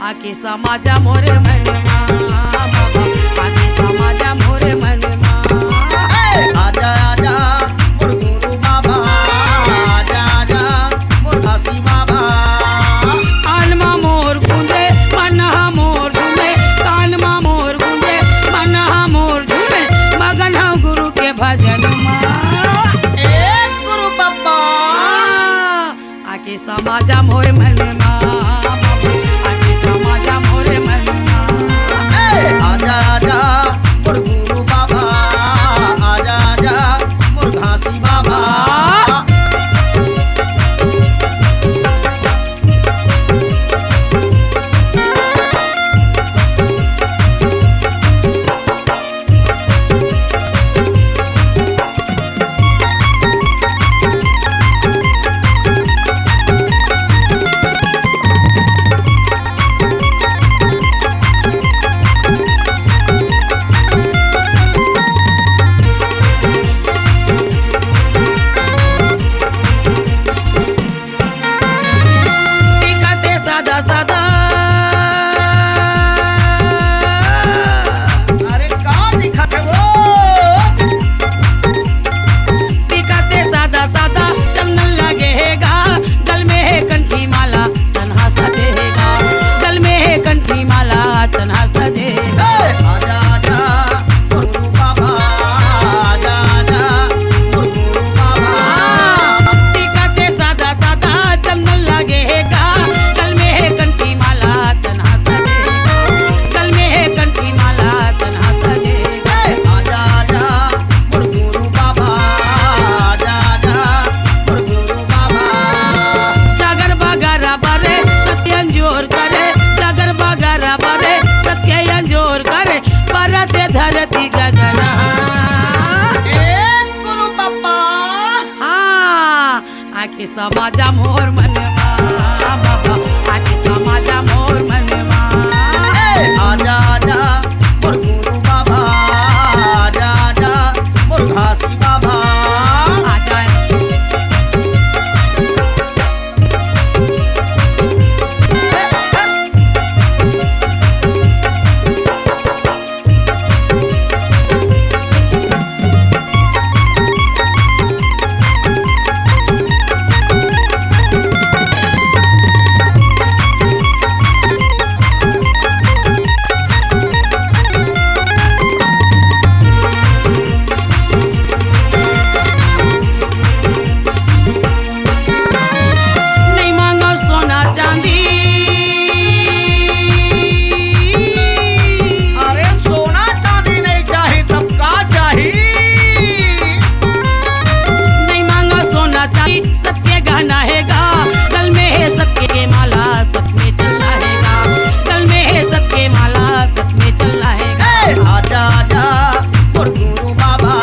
आके समाजा मोरे मनमा आके समाजा मोरे मनमा आजा आजा मोर गुरु बाबा आजा आजा मोर घासी बाबा कानमा मोर गुंजे मनहा मोर झूमे कानमा मोर गुंजे मनहा मोर झूमे मगन हूँ गुरु के भजन गुरु बाबा आके समाजा मोरे मनमा आजा आजा मोर गुरु बाबा आजा आजा मोर घासी बाबा धरती गगन गुरु बाबा आके समाजा मोर मनमा आके समाजा मोर मनमा आजा आजा मोर गुरु बाबा आजा आजा मोर घासी बाबा आजा सबके गहना हैगा गल में है सबके माला सब में चलना हैगा गल में है सबके माला सब में चलना हैगा आजा आजा मोर गुरु बाबा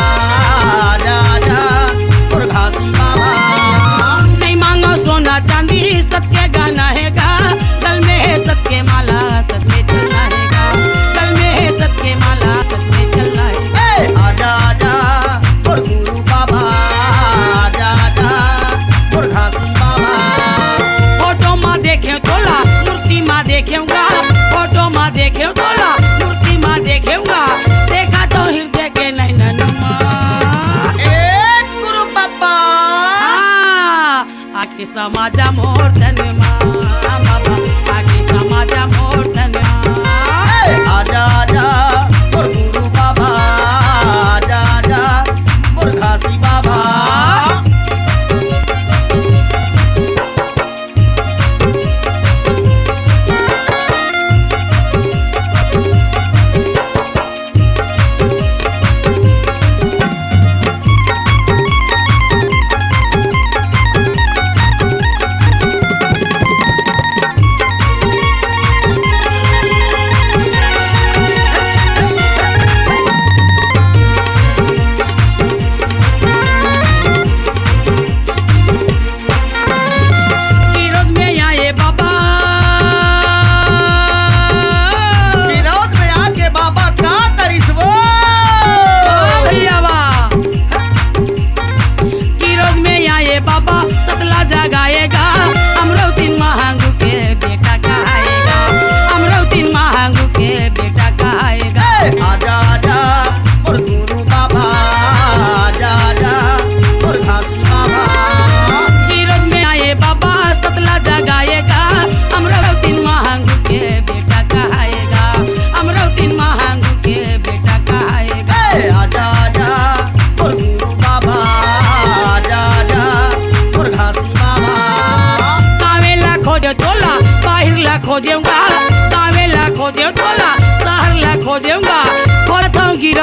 आजा आजा मोर घासी बाबा नहीं मांगो सोना चांदी सबके गहना हैगा गल में है सबके माला सब में चलना हैगा गल में है सबके माला सब में चलना हैगा आजा आजा मोर गुरु बाबा आजा आजा मोर घासी बाबा फोटो माँ देखे तोला मूर्ति माँ देखेगा फोटो माँ देखे तोला मूर्ति माँ देखेगा देखा तो हृदय के नैनन गुरु बाबा आके समाजा मोर धनमा आके समाजा मोर धनमा आजा आजा मोर गुरु बाबा आजा आजा मोर घासी बाबा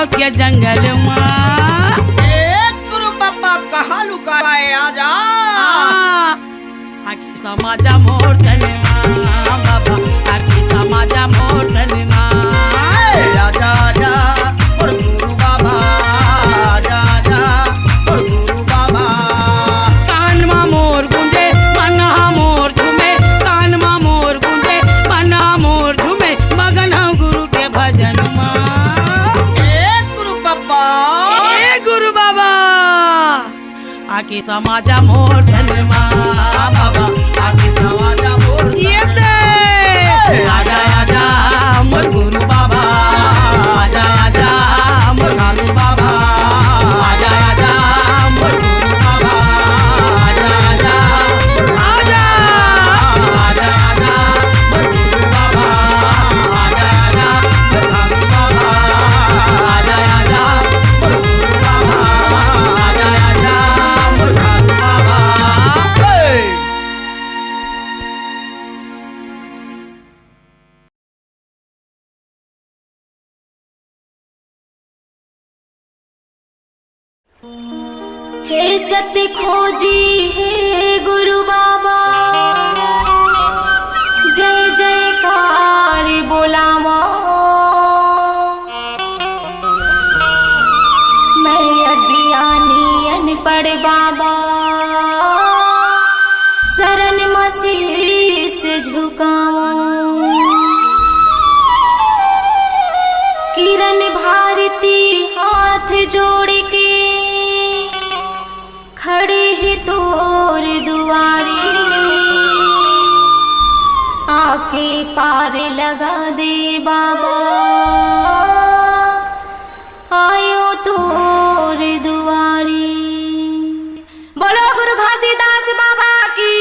पहाड़ों के जंगल माँ। गुरु बाबा कहाँ लुकाए आजा। आखी समाजा मोर तन माँ बाबा, आखी समाजा मोर तन माँ। आजा आजा मोर गुरु बाबा, आजा आजा मोर गुरु बाबा। कान मा मोर गुंजे मना मोर झूमे, कान मा मोर गुंजे मना मोर झूमे, मगन हूँ गुरु के भजन माँ। गुरु बाबा, ए गुरु बाबा, आके समाजा मोर धन माँ बाबा, आके समाजा मोर ये दे। आजा आजा मोर गुरु बाबा, आजा आजा मोर घासी बाबा, आजा आजा मोर गुरु बाबा, आजा आजा आजा आजा आजा मोर गुरु बाबा, आजा आजा मोर घासी बाबा, आजा आजा मोर गुरु बाबा, आजा आजा मोर घासी बाबा। हे सत्य खोजी हे गुरु बाबा, जय जयकार बोलावा। मैं अज्ञानी अनपढ़ बाबा, शरण में शीस झुकावा। किरण भारती हाथ जोड़ के खड़ी ही तोर दुआरी, आके पार लगा दे बाबा, आयो तोर दुआरी। बोलो गुरु घासीदास बाबा की।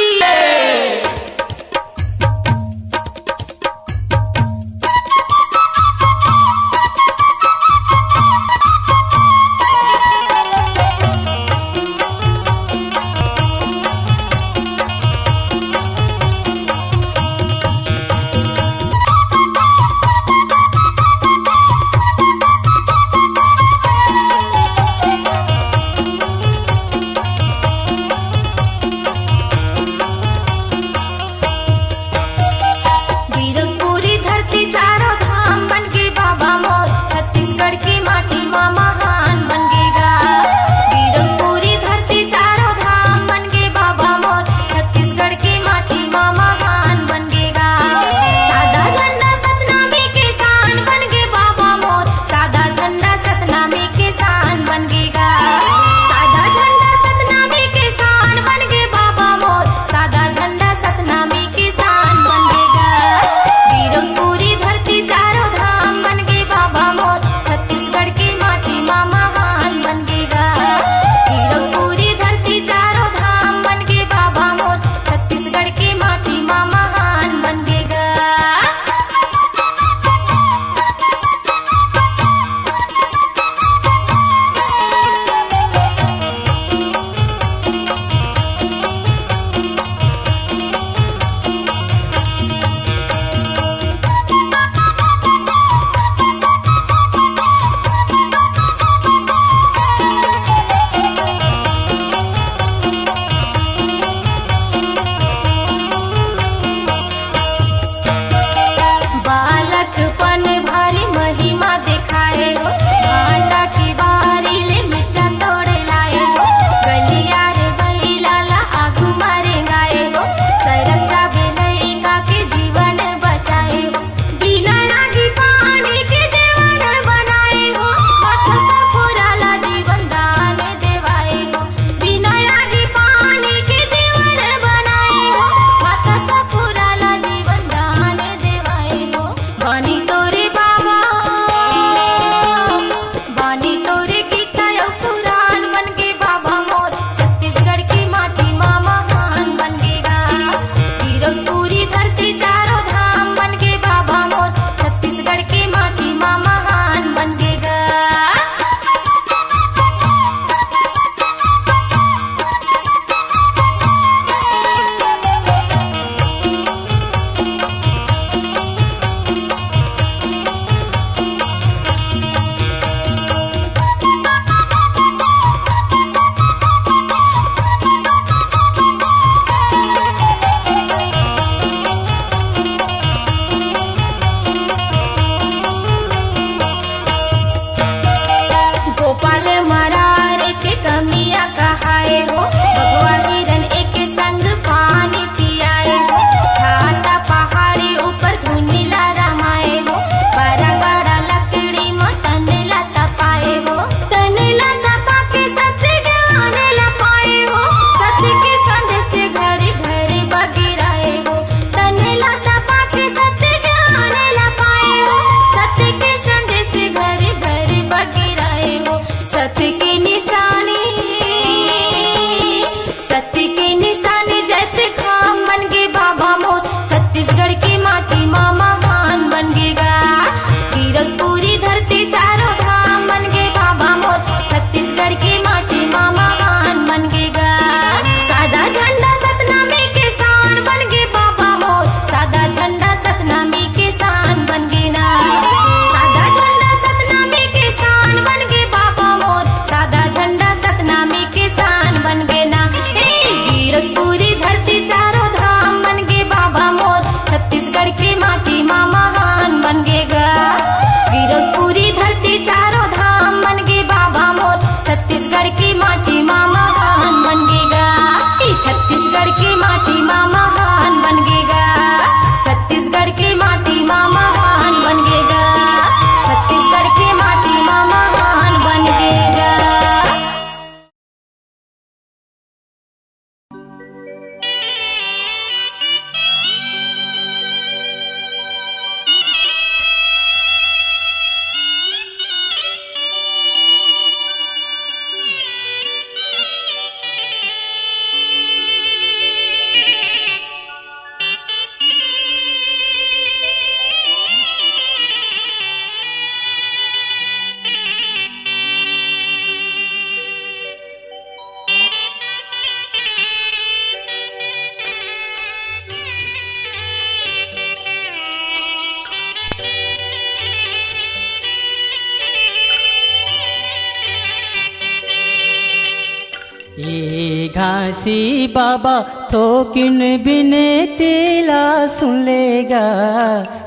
ये घासी बाबा थोकिन बिने तेला सुन लेगा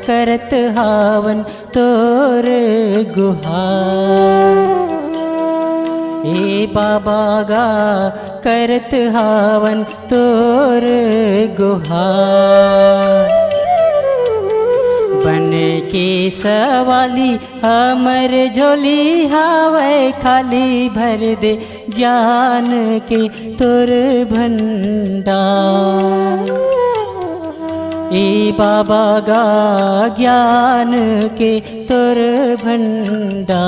करत हावन तोर गुहार। ए बाबा गा करत हावन तोर गुहार। बन के सवाली हमर झोली हावे खाली भर दे ज्ञान के तोर भंडार। ए बाबा गा ज्ञान के तोर भंडार।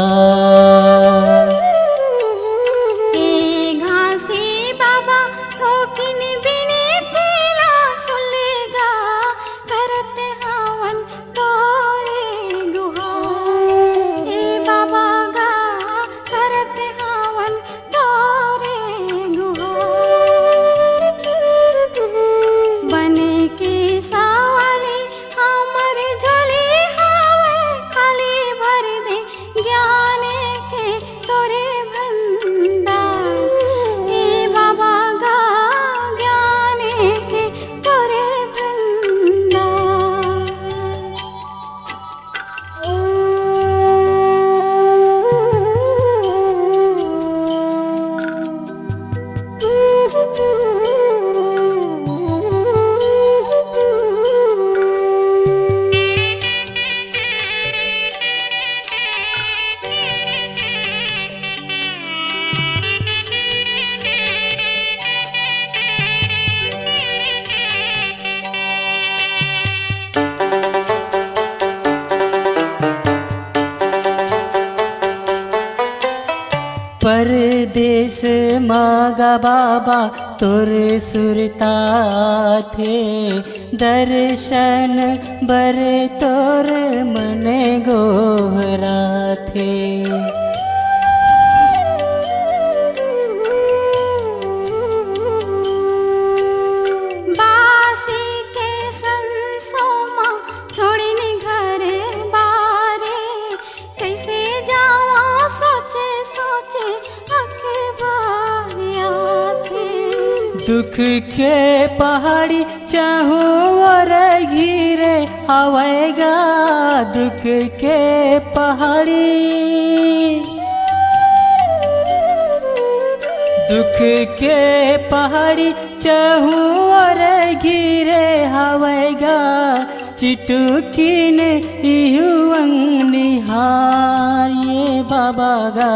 परदेश मागा बाबा तोर सुरता थे दर्शन बर तोर मन गोहरा थे। दुख के पहाड़ी चाहूं और घिरे आवेगा दुख के पहाड़ी। दुख के पहाड़ी चाहूं और घिरे आवेगा चिटुकी ने इहुअंग निहार। ये बाबा गा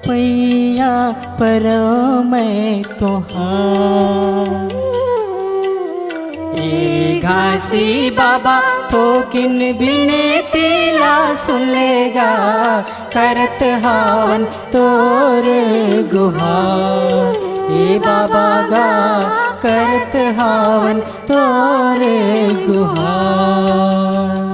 पैया परो मैं तोहार। ए घासी बाबा थोकिन बिने तेला सुन लेगा करत हावन तोर गुहार। ए बाबा गा करत हावन तोर गुहार।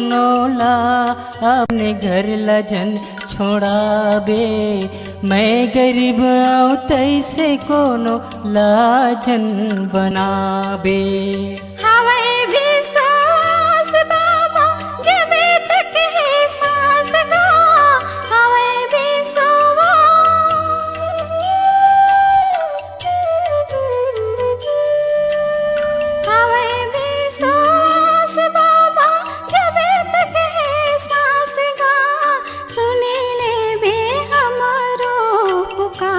नोला अपने घर लजन छोड़ाबे मैं गरीब आऊँ तैसे कोनो लाजन बनाबे। हवाए भी सांस बाबा जबे तक है सांस गा हवाए भी सांस हवाए भी सांस बाबा जबे तक है सांस गा सुनी ले बे हमारो पुकार।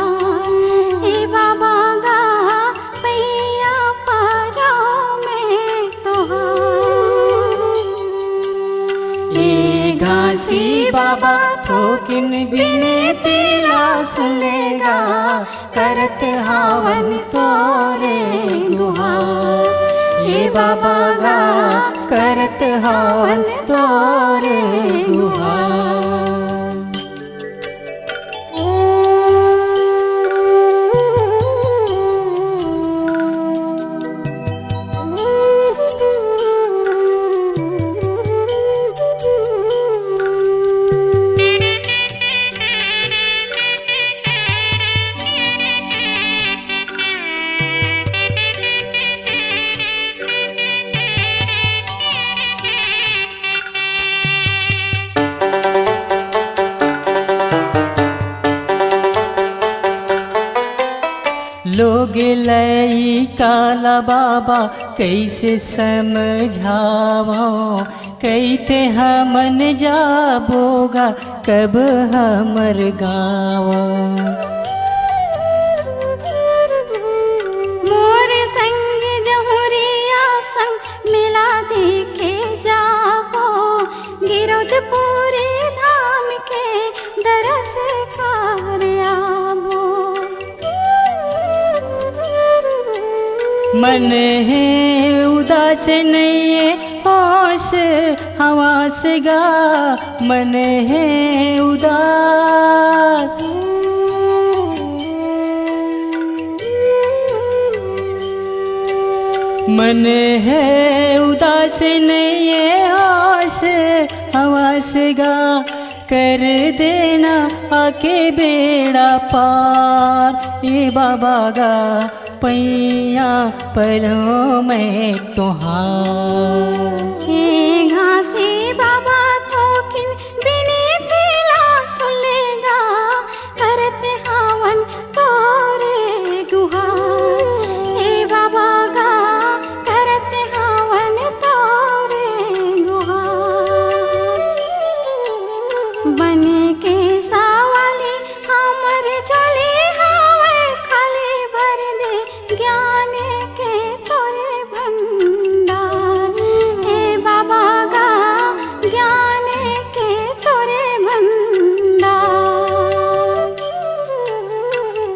ए बाबा गा पैया पारो में थोकिन बिनती ला सुनेगा करत हावन तोरे गुहार ये बाबा गा करत हावन तोरे गुहार लोग लई काला बाबा कैसे समझावो कैते हमन जाबोगा कब हमर गाँव मोर संग जहुरिया संग मिला देखे जाबो गिरधपुरी धाम के दरस कर आबो मन है उदास नहीं है होश हवा से गा मन है उदास मन है उदास नहीं है होश हवा से गा कर देना आके बेड़ा पार ये बाबा गा पैया परों में तुहार ये घासी बाबा थोकिन बिनती ला सुनेगा करत हावन तोरे गुहार ये बाबा गा करत हावन तोरे गुहार बने के सावाली हमर झोली हावे खाली भर दे ज्ञान के तोरे भंडार हे बाबा गा ज्ञान के तोरे भंडार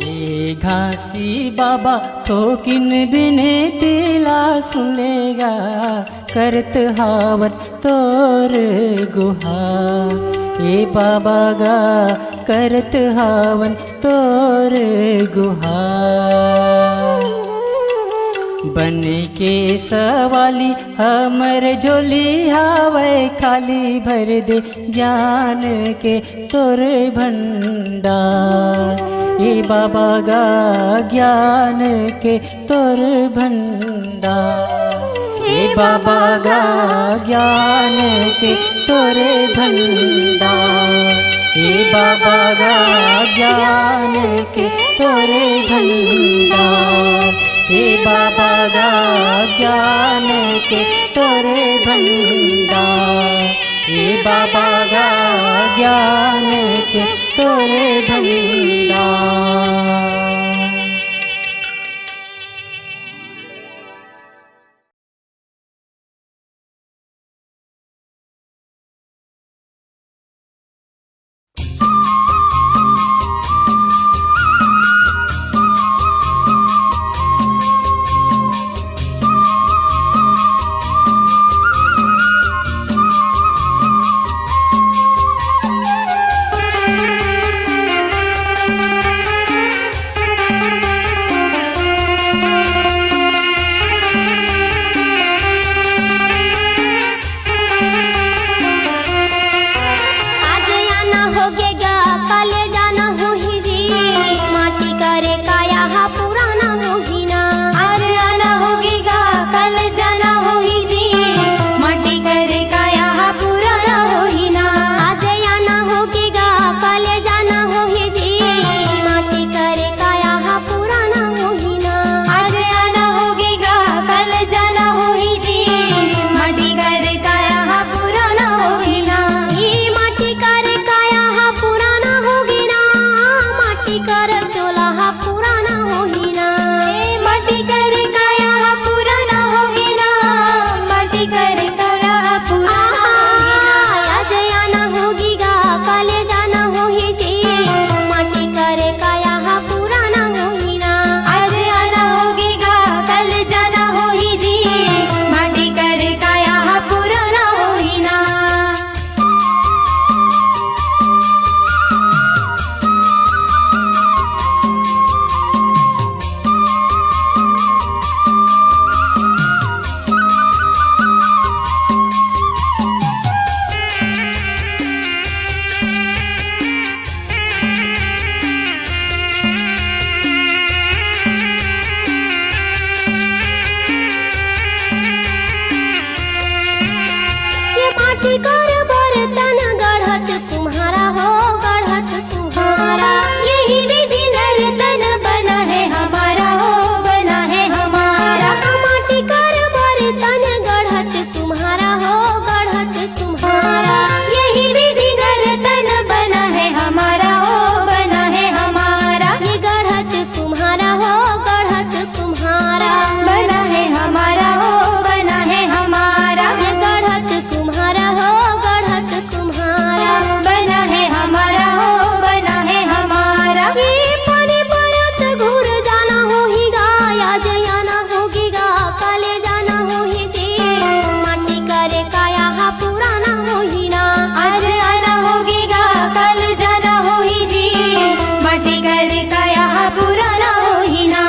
ये घासी बाबा ठोकिन बिनती ला सुनेगा करत हावन तोर गुहार ये बाबा गा करत हावन तोर गुहार बन के सवाली हमर झोली हावे खाली भर दे ज्ञान के तोर भंडार ये बाबा गा ज्ञान के तोर भंडार ये बाबा गा ज्ञान के तोरे भंडार ये बाबा गा ज्ञान के तोरे भंडार हे बाबा गा ज्ञान के तोरे भंडार हे बाबा गा ज्ञान के तोरे भंडार माटी कर बर्तन गढ़त तुम्हारा हो, गढ़त तुम्हारा। यही विधि नर्तन बना है हमारा हो, बना है हमारा। माटी कर बर्तन गढ़त तुम्हारा हो, गढ़त तुम्हारा। यही विधि नर्तन बना है हमारा हो, बना है हमारा। ये गढ़त तुम्हारा हो, गढ़त तुम्हारा। बना है हमारा हो, बना है हमारा। ये गढ़त तुम्हारा हो, गढ़त तुम्हारा। बना है हमारा हो, बना है हमारा। ये पानी परत घूर जाना हो ही गा, आज आना होगी गा, काले जाना हो ही जी। माटी करे काया हा पुराना हो ही ना, आज आना होगी गा, कल जाना हो ही जी। माटी करे काया हा पुराना हो ही ना।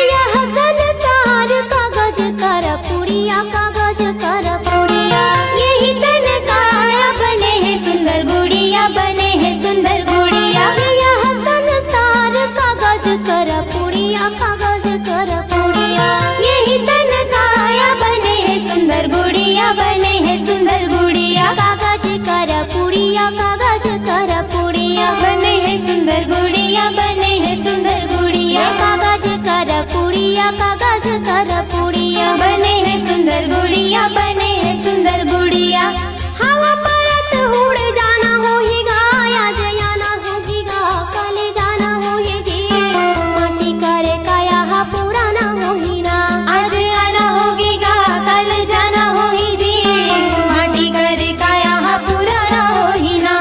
यह संसार कागज कर पुड़िया, कागज कर पुड़िया। यही तन काया बने हैं सुंदर गुड़िया, बने हैं सुंदर गुड़िया। यह संसार कागज कर पुड़िया, कागज कर पुड़िया। यही तन काया बने हैं सुंदर गुड़िया, बने हैं सुंदर गुड़िया। कागज कर पुड़िया, कागज कर पुड़िया। बने हैं सुंदर गुड़िया, बने हैं सुंदर गुड़िया। कागज कर पुड़िया, कागज कर पुड़िया। बने हैं सुंदर गुड़िया, बने हैं सुंदर गुड़िया। हवा परत उड़ जाना हो ही गा, आज आना होगी गा, काले जाना हो ही जी। माटी करे काया हा पुराना हो ही ना, आज आना होगी गा, कल जाना हो ही जी। माटी करे काया हा पुराना हो ही ना।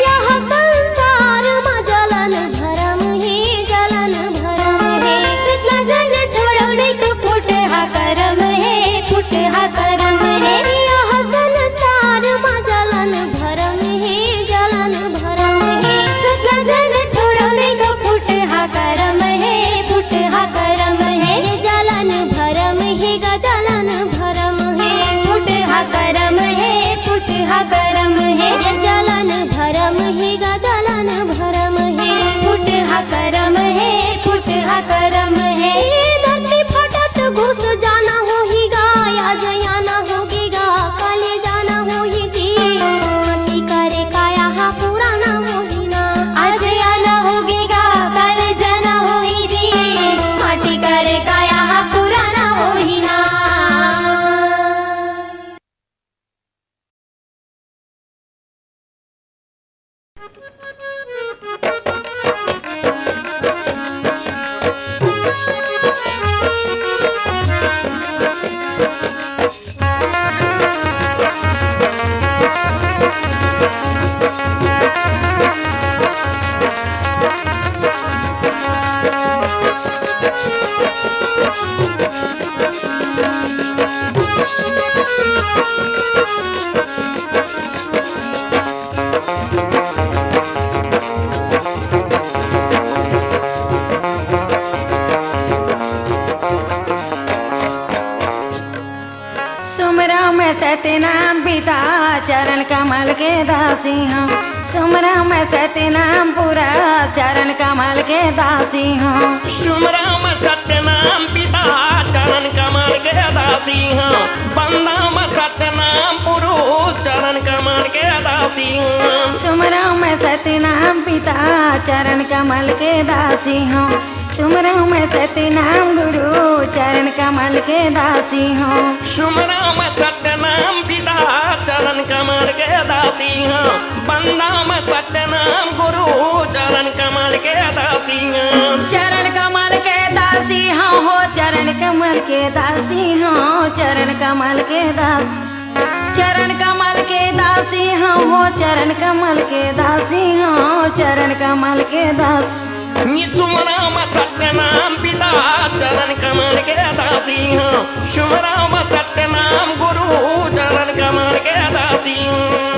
यह संसार में जलन भरम ही, जलन भरम है। जितना जन छोड़ो नहीं तो फुट हा करम है, फुट हा करम है। यह संसार में जलन भरम है, जलन भरम है। जितना जन छोड़ो नहीं तो फुट हा करम है, फुट हा करम है। ये जलन भरम ही गा, जलन भरम है। फुट हा करम है, फुट हा करम है। ये जलन भरम ही गा, जलन भरम है। फुट हा करम है, फुट हा करम है। ये धरती फटत घुस जाना हो ही गा, आज आना होगी गा, काले जाना हो ही जी। माटी करे काया हा पुराना हो ही ना, आज आना होगी गा, कल जाना हो ही जी। माटी करे काया हा पुराना हो ही ना। सुमरा में सतनाम पिता चरण कमल के दासी हूँ। सुमरा में सतनाम पूरा चरण कमल के दासी हूँ। सुमराम सत्यनाम पिता चरण कमल के दासी हूँ। बंदाम सत्यनाम पुरुष चरण कमल के दासी हूँ। सुमरा में सतनाम पिता चरण कमल के दासी हूँ। सुमरा में सतनाम गुरु चरण कमल के दासी हूँ। सुमराम सत्यनाम पिता चरण कमल के दासी दासी हाँ बंदा मैं सत्यनाम गुरु चरण कमल के दासी हाँ चरण कमल के दासी हाँ हो चरण कमल के दासी हाँ चरण कमल के दास चरण कमल के दासी हाँ हो चरण कमल के दासी हाँ चरण कमल के दास सुमराम सत्यनाम पिता चरण कमल के दासी हाँ सुमराम सत्यनाम गुरु चरण कमल के दासी हाँ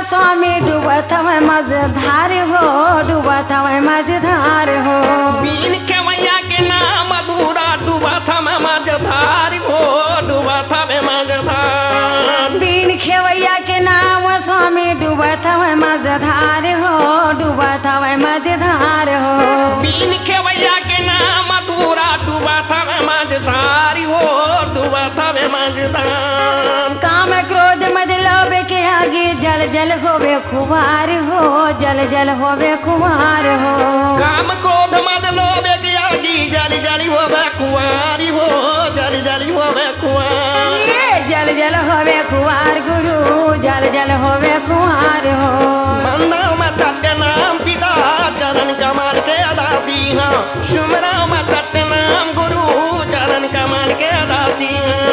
स्वामी डूबत हमें मझधार हो डूबत हमें मझधार हो बीन केवैया के नाम अधूरा डूबत हमें मझधार हो डूबत हमें मझधार बीन खेवैया के नाम स्वामी डूबत हमें मझधार हो डूबत हमें मझधार हो बीन खेवैया के नाम अधूरा डूबत हमें मझधार हो डूबत हमें मझधार काम क्रोध मद लोभ के आगे जल जल होवे खुमार हो जल जल होवे खुमार हो काम क्रोध मद लोभ के आगे जल जल होवे कुंवारी हो जल जल होवे कुंवार ये जल जल होवे कुंवार गुरु जल जल होवे कुंवार हो बंदा मैं सत्यनाम पिता चरण कमल के दासी हाँ सुमराम सत्यनाम गुरु चरण कमल के दासी हाँ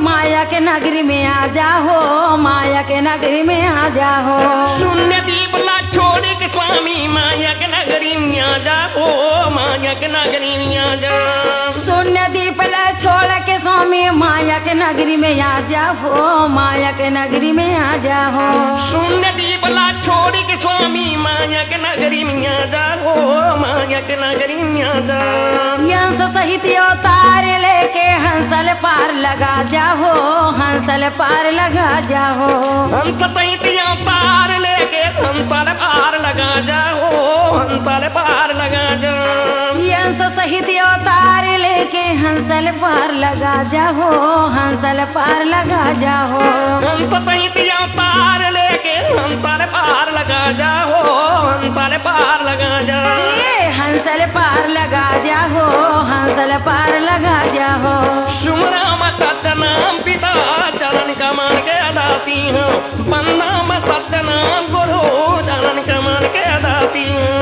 माया के नगरी में आ जाओ माया के नगरी में आ जाओ शून्य दीपला छोड़ के स्वामी माया के नगरी में आ जाओ माया के नगरी में आ जाओ शून्य दीपला छोड़ के स्वामी माया के नगरी में आ जाओ माया के नगरी में आ जाओ शून्य दीपला छोड़ के स्वामी माया के नगरी में आ जाओ माया के नगरी में आ जाओ यंस सहित अवतार लेके हंसल पार लगा जाओ हंसल पार लगा जाओ हम सतैतिया पार लेके हम पर पार लगा जाओ हम पर पार लगा जाओ यंस सहित अवतार लेके हंसल पार लगा जाओ हंसल पार लगा जाओ हम सतैतिया पार लेके हम पर पार लगा जाओ हम पर पार लगा जाओ ये हंसल पार लगा जाओ हंसल पार लगा जाओ सुमराम सत्यनाम पिता चरण कमल के दासी हूँ बंदा मैं सत्यनाम गुरु चरण कमल के दासी हूँ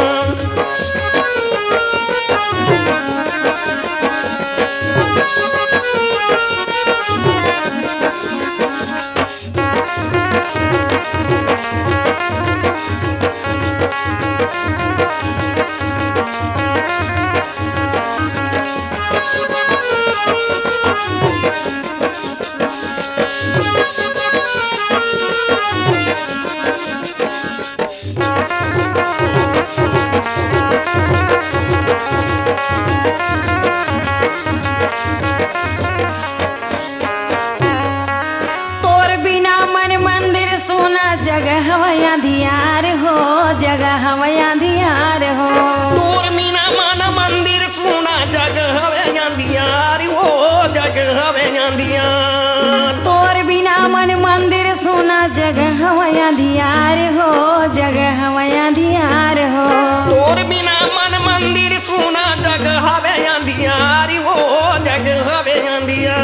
जगह हवैया दियार हो जगह हवैया दियार हो तोर मीना माना मंदिर सोना जगह हवैया दियार हो जगह हवैया दियार तोर बिना मन मंदिर सोना जगह हवैया दियार हो जगह हवैया दियार हो तोर बिना मन मंदिर सोना जगह हवैया दियार हो जगह हवैया दियार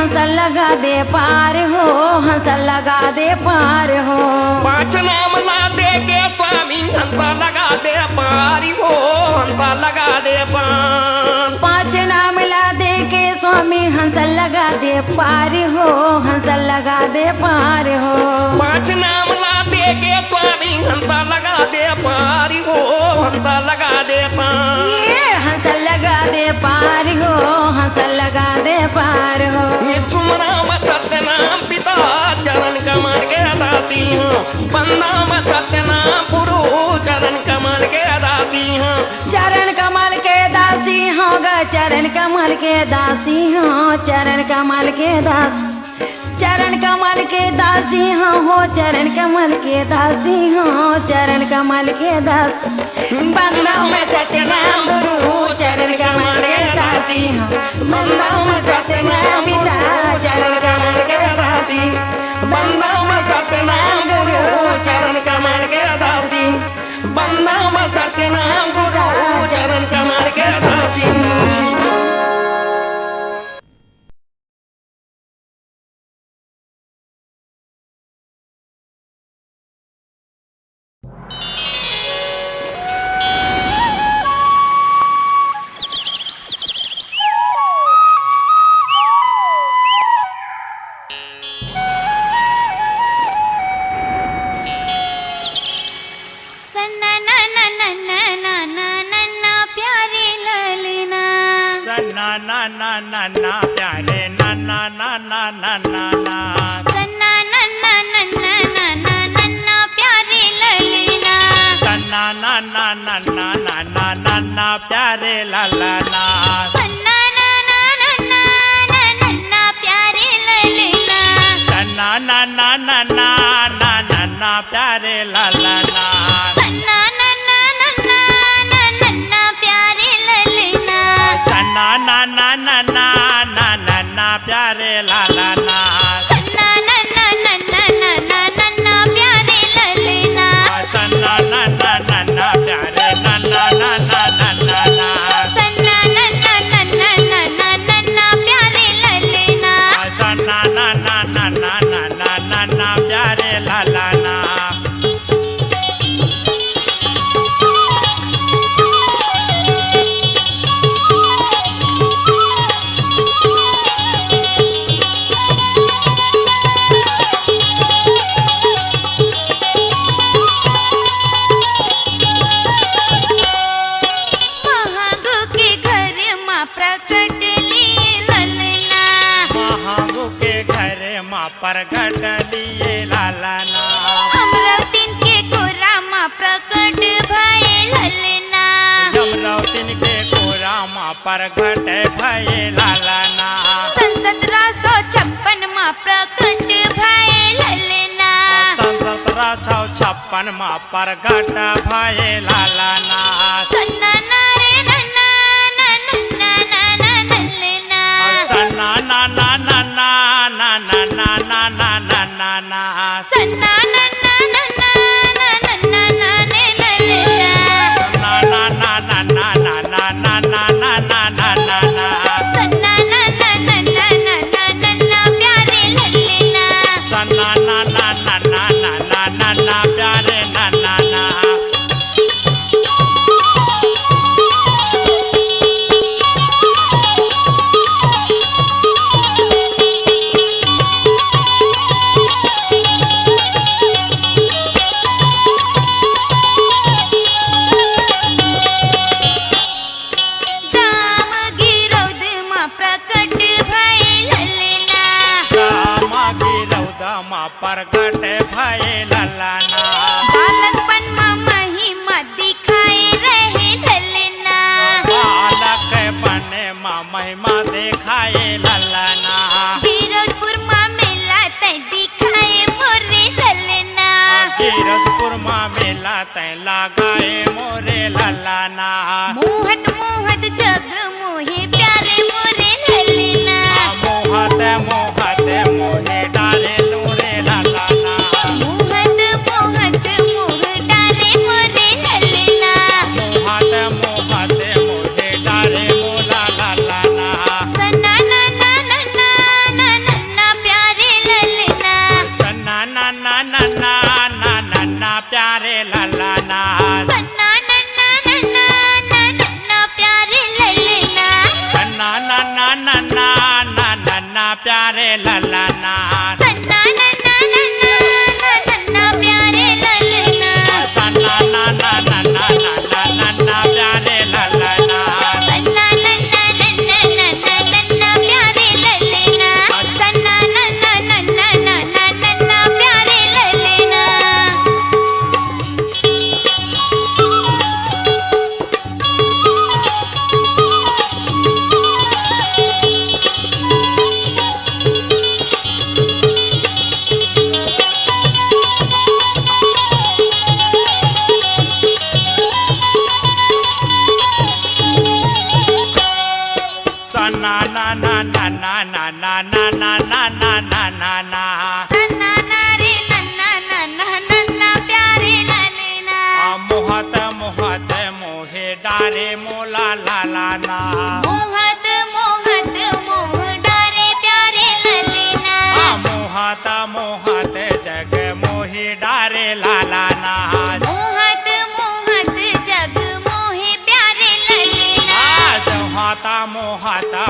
हंस लगा दे पार हो, हंस लगा दे पार हो। 5 नाम ला दे के स्वामी हंसा लगा दे पारी हो, हंसा लगा दे पार। 5 नाम ला दे के स्वामी हंस लगा दे पार हो, हंस लगा दे पार हो। 5 नाम ला दे के स्वामी हंसा लगा दे पारी हो, हंसा लगा दे पार। ये हंस लगा दे पार हो, हंस लगा दे पार हो। सुमराम सत्यनाम पिता चरण कमल के दासी हूँ, बंदाम सत्यनाम गुरु चरण कमल के दासी हूँ। चरण कमल के दासी हो ग, चरण कमल के दासी हो, चरण कमल के दास। चरण कमल के दासी हो, चरण कमल के दासी हो, चरण कमल के दास। बंदाम सत्यनाम गुरु चरण कमल के दासी हो, बंदाम सत्यनाम पिता चरण कमल के दासी। बंदाम सत्यनाम गुरु चरण कमल के दासी, बंदाम सत्यनाम गुरु चरण कमल के दासी। सन्ना ना ना ना ना ना ना ना ना प्यारी ललना। सन्ना ना ना ना ना प्यारे ना ना ना ना ना ना ना। सन्ना ना ना ना ना ना ना ना ना प्यारी ललना। सन्ना ना ना ना ना ना ना ना ना प्यारे लाला ना। सन्ना ना ना ना ना ना ना ना प्यारी ललना। सन्ना ना ना ना ना ना ना ना प्यारे लाला ना। सन्ना ना ना ना ना ना ना ना प्यारी ललना। सन्ना ना ना ना ना ना ना ना प्यारे लाला ना। सन्ना ना ना ना ना ना ना ना ना प्यारी ललना। सन्ना ना ना ना ना प्यारे ना ना ना ना ना ना ना। सन्ना ना ना ना ना ना ना ना ना प्यारी ललना। सन्ना ना ना ना ना ना ना ना ना प्यारे लाला ना। महागो के घर माँ प्रकट लिए ललना। महागो के घरे माँ प्रगट लिए लाला ना। अमरावतीन के कोरा माँ प्रकट भये ललना। यमरावतीन के कोरा माँ प्रगट भये लाला ना। 1756 माँ प्रकट भये ललना। 1756 माँ प्रगट भये लाला ना। सन्ना ना रे नन्ना ना नन्ना ना ना नलना। सन्ना ना ना ना ना ना ना ना ना ना ना ना ना। सन्ना ना ना ना ना ना नन्ना ना ने नलना। ना ना ना ना ना ना ना ना ना ना ना ना ना ना। सन्ना ना ना ना ना ना ना ना ना प्यारे ललना। सन्ना ना ना ना ना ना ना ना ना प्यारे ना ना ना। राम गिरौद माँ प्रकट भये ललना। राम गिरौदा माँ प्रगट भये लाला ना। बालकपन माँ महिमा दिखाए रहे ललना। बालक बने माँ महिमा देखाए लाला ना। गिरौदपुर माँ मेला तय दिखाए मोरे ललना। गिरजपुर माँ मेला तय लगाए मोरे लाला ना। मोहत मोहत जग मोहे प्यारे मोरे ललना। मोहत मोहत मोहे डाले लोरे लाला ना। मोहत मोहत मोह डाले मोरे ललना। मोहत मोहत मोहे डाले मोला लाला ना। सन्ना ना ना ना ना ना ना ना ना ना ना ना ना ना ना ना ना ना ना ना नन्ना नारी नन्ना नन्ना नन्ना प्यारे ललेना मोहत मोहत मोहे डारे मोला लाला ना मोहत मोहत मोह डारे प्यारे ललेना मोहत मोहत जग मोहि डारे लाला ना मोहत मोहत जग मोहे प्यारे ललेना मोहता मोहता